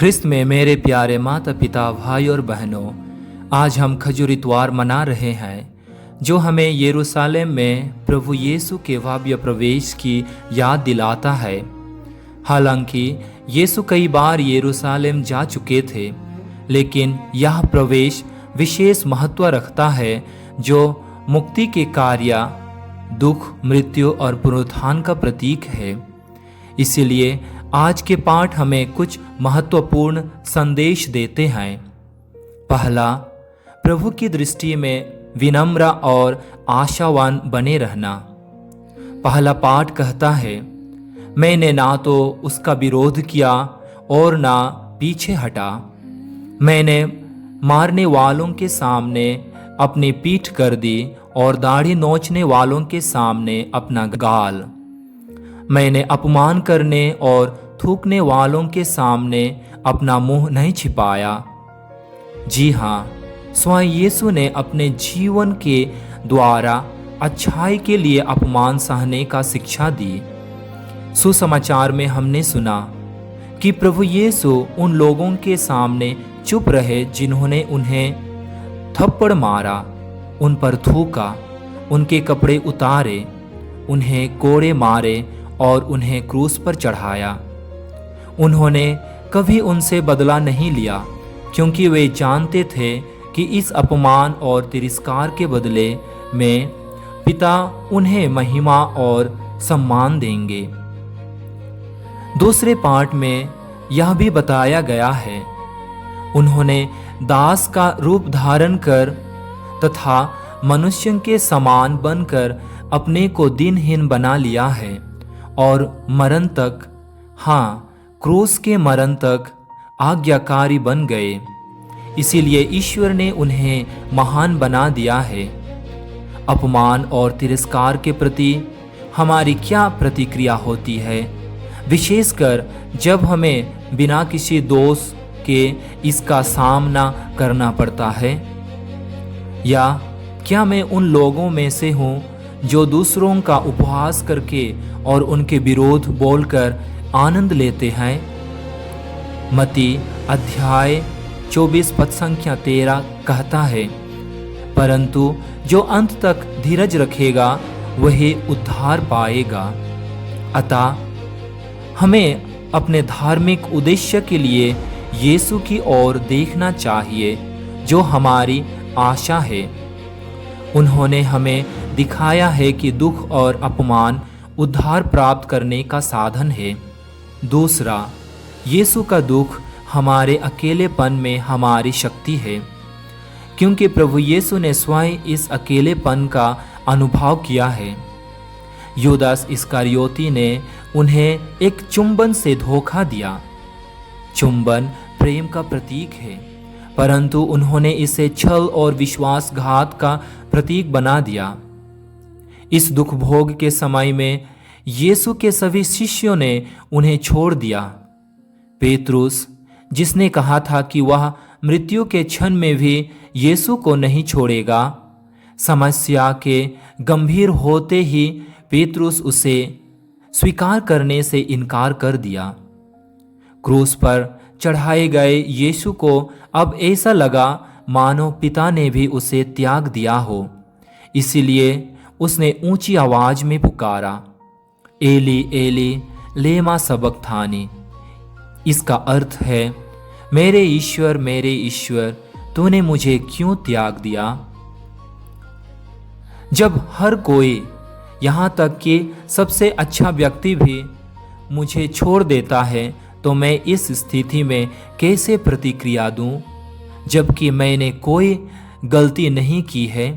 ख्रिस्त में मेरे प्यारे माता पिता भाई और बहनों, आज हम खजूर इतवार मना रहे हैं जो हमें यरूशलेम में प्रभु यीशु के भव्य प्रवेश की याद दिलाता है। हालांकि यीशु कई बार यरूशलेम जा चुके थे, लेकिन यह प्रवेश विशेष महत्व रखता है जो मुक्ति के कार्य, दुख, मृत्यु और पुनरुत्थान का प्रतीक है। इसीलिए आज के पाठ हमें कुछ महत्वपूर्ण संदेश देते हैं। पहला, प्रभु की दृष्टि में विनम्र और आशावान बने रहना। पहला पाठ कहता है, मैंने ना तो उसका विरोध किया और ना पीछे हटा। मैंने मारने वालों के सामने अपनी पीठ कर दी और दाढ़ी नोचने वालों के सामने अपना गाल। मैंने अपमान करने और थूकने वालों के सामने अपना मुंह नहीं छिपाया। जी हाँ, स्वयं यीशु ने अपने जीवन के द्वारा अच्छाई के लिए अपमान सहने का शिक्षा दी। सुसमाचार में हमने सुना कि प्रभु यीशु उन लोगों के सामने चुप रहे जिन्होंने उन्हें थप्पड़ मारा, उन पर थूका, उनके कपड़े उतारे, उन्हें कोड़े मारे और उन्हें क्रूस पर चढ़ाया। उन्होंने कभी उनसे बदला नहीं लिया, क्योंकि वे जानते थे कि इस अपमान और तिरस्कार के बदले में पिता उन्हें महिमा और सम्मान देंगे। दूसरे पाठ में यह भी बताया गया है, उन्होंने दास का रूप धारण कर तथा मनुष्य के समान बनकर अपने को दीनहीन बना लिया है और मरण तक, हाँ, क्रूस के मरण तक आज्ञाकारी बन गए। इसीलिए ईश्वर ने उन्हें महान बना दिया है। अपमान और तिरस्कार के प्रति हमारी क्या प्रतिक्रिया होती है, विशेषकर जब हमें बिना किसी दोष के इसका सामना करना पड़ता है? या क्या मैं उन लोगों में से हूँ जो दूसरों का उपहास करके और उनके विरोध बोलकर आनंद लेते हैं? मत्ती अध्याय 24 पद संख्या 13 कहता है, परंतु जो अंत तक धीरज रखेगा वही उद्धार पाएगा। अतः हमें अपने धार्मिक उद्देश्य के लिए यीशु की ओर देखना चाहिए जो हमारी आशा है। उन्होंने हमें दिखाया है कि दुख और अपमान उद्धार प्राप्त करने का साधन है। दूसरा, यीशु का दुख हमारे अकेलेपन में हमारी शक्ति है, क्योंकि प्रभु यीशु ने स्वयं इस अकेलेपन का अनुभव किया है। यूदास इस्करियोती ने उन्हें एक चुंबन से धोखा दिया। चुंबन प्रेम का प्रतीक है, परंतु उन्होंने इसे छल और विश्वासघात का प्रतीक बना दिया। इस दुख भोग के समय में यीशु के सभी शिष्यों ने उन्हें छोड़ दिया। पेतरुस, जिसने कहा था कि वह मृत्यु के क्षण में भी यीशु को नहीं छोड़ेगा, समस्या के गंभीर होते ही पेतरुस उसे स्वीकार करने से इनकार कर दिया। क्रूस पर चढ़ाए गए यीशु को अब ऐसा लगा मानो पिता ने भी उसे त्याग दिया हो। इसीलिए उसने ऊंची आवाज में पुकारा, एली एली लेमा सबक्तानी। इसका अर्थ है, मेरे ईश्वर तूने मुझे क्यों त्याग दिया? जब हर कोई, यहाँ तक कि सबसे अच्छा व्यक्ति भी मुझे छोड़ देता है, तो मैं इस स्थिति में कैसे प्रतिक्रिया दूं, जबकि मैंने कोई गलती नहीं की है?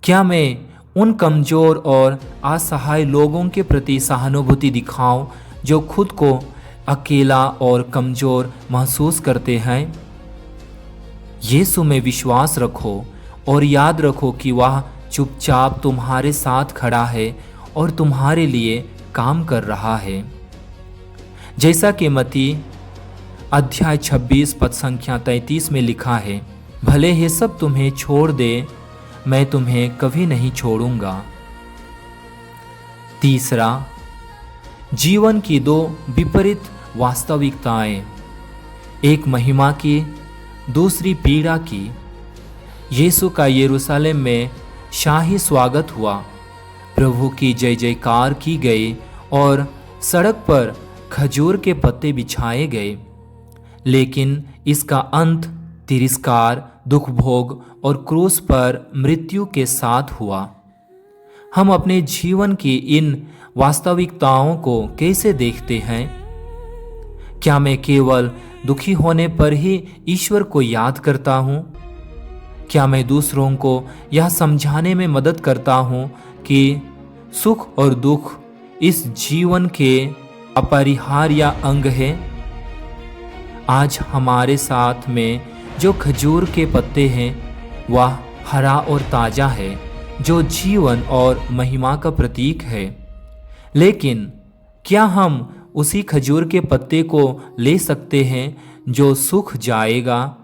क्या मैं उन कमज़ोर और असहाय लोगों के प्रति सहानुभूति दिखाऊं जो खुद को अकेला और कमज़ोर महसूस करते हैं? यीशु में विश्वास रखो और याद रखो कि वह चुपचाप तुम्हारे साथ खड़ा है और तुम्हारे लिए काम कर रहा है। जैसा कि मत्ती अध्याय 26 पद संख्या 33 में लिखा है, भले ही सब तुम्हें छोड़ दे, मैं तुम्हें कभी नहीं छोड़ूंगा। तीसरा, जीवन की दो विपरीत वास्तविकताएं। एक महिमा की, दूसरी पीड़ा की। यीशु का यरूशलेम में शाही स्वागत हुआ, प्रभु की जय जयकार की गई और सड़क पर खजूर के पत्ते बिछाए गए। लेकिन इसका अंत तिरस्कार, दुख भोग और क्रूस पर मृत्यु के साथ हुआ। हम अपने जीवन की इन वास्तविकताओं को कैसे देखते हैं? क्या मैं केवल दुखी होने पर ही ईश्वर को याद करता हूँ? क्या मैं दूसरों को यह समझाने में मदद करता हूँ कि सुख और दुख इस जीवन के अपरिहार्य अंग है? आज हमारे साथ में जो खजूर के पत्ते हैं वह हरा और ताज़ा है, जो जीवन और महिमा का प्रतीक है। लेकिन क्या हम उसी खजूर के पत्ते को ले सकते हैं जो सूख जाएगा,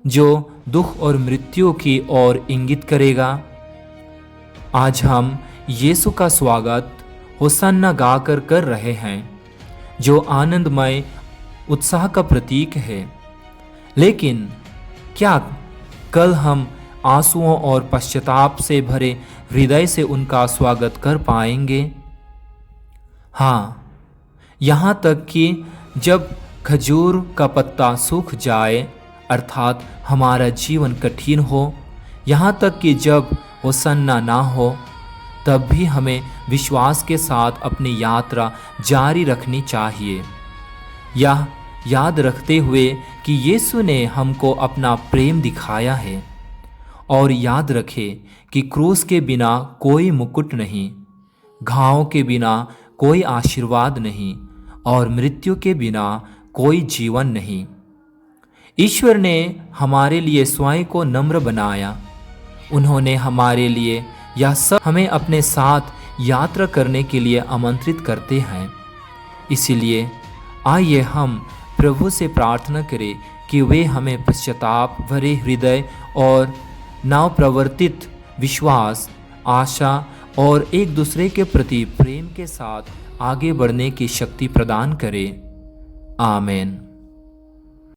जो दुख और मृत्यु की ओर इंगित करेगा? आज हम यीशु का स्वागत होसन्ना गाकर कर रहे हैं, जो आनंदमय उत्साह का प्रतीक है। लेकिन क्या कल हम आंसुओं और पश्चाताप से भरे हृदय से उनका स्वागत कर पाएंगे? हाँ, यहाँ तक कि जब खजूर का पत्ता सूख जाए, अर्थात हमारा जीवन कठिन हो, यहाँ तक कि जब होसन्ना ना हो, तब भी हमें विश्वास के साथ अपनी यात्रा जारी रखनी चाहिए। यह याद रखते हुए कि यीशु ने हमको अपना प्रेम दिखाया है, और याद रखें कि क्रूस के बिना कोई मुकुट नहीं, घावों के बिना कोई आशीर्वाद नहीं और मृत्यु के बिना कोई जीवन नहीं। ईश्वर ने हमारे लिए स्वयं को नम्र बनाया। उन्होंने हमारे लिए यह सब हमें अपने साथ यात्रा करने के लिए आमंत्रित करते हैं। इसीलिए आइए हम प्रभु से प्रार्थना करें कि वे हमें पश्चाताप भरे हृदय और नवप्रवर्तित विश्वास, आशा और एक दूसरे के प्रति प्रेम के साथ आगे बढ़ने की शक्ति प्रदान करें। आमीन।